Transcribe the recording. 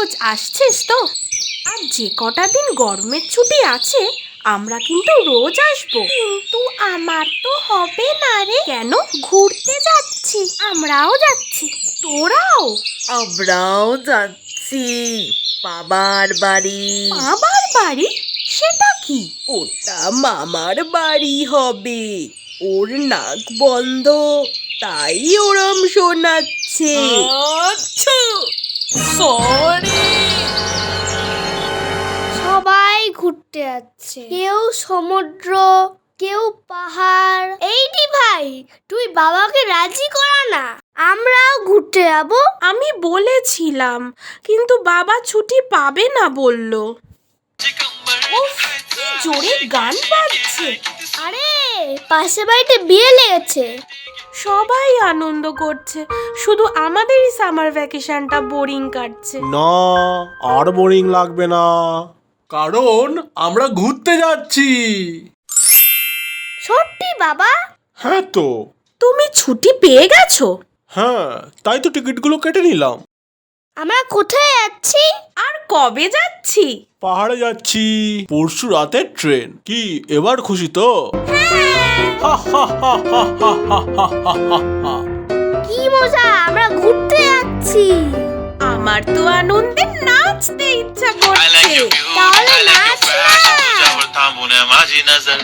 রোজ আসছিস তো? আর যে কটা দিন গরমের ছুটি আছে আমরা কিন্তু রোজ আসবো। কিন্তু আমার তো হবে না রে। কেন? ঘুরতে যাচ্ছি। আমরাও যাচ্ছি। তোরাও? আমরাও যাচ্ছি বাবার বাড়ি। বাবার বাড়ি? সেটা কি? ওটা মামার বাড়ি হবে। ওর নাক বন্ধ, তাই ওরম শোনাচ্ছে। আচ্ছা, সরি। সবাই ঘুরতে যাচ্ছে, কেউ সমুদ্র, কেউ পাহাড়। এইটি ভাই, তুই বাবাকে রাজি করা না, আমরাও ঘুরতে যাব। আমি বলেছিলাম, কিন্তু বাবা ছুটি পাবে না বললো। উফ, কি জোরে গান বাজছে। আরে পাশের বাড়িতে বিয়ে লেগেছে। সবাই আনন্দ করছে, শুধু আমাদেরই সামার ভ্যাকেশনটা বোরিং কাটছে। না, আর বোরিং লাগবে না, কারণ আমরা ঘুরতে যাচ্ছি। সত্যি বাবা? হ্যাঁ তো। তুমি ছুটি পেয়ে গেছো? হ্যাঁ, তাই তো টিকিটগুলো কেটে নিলাম। আমরা কোথায় যাচ্ছি? আর কবে যাচ্ছি? পাহাড়ে যাচ্ছি, পরশু রাতের ট্রেন। কি এবার খুশি তো? হা হা হা হা হা হা হা হা হা। কি মজা, আমরা ঘুরতে যাচ্ছি। আমার তো আনন্দে নাচতে ইচ্ছা করছে। তাহলে নাচ না। थांबून माझी नजर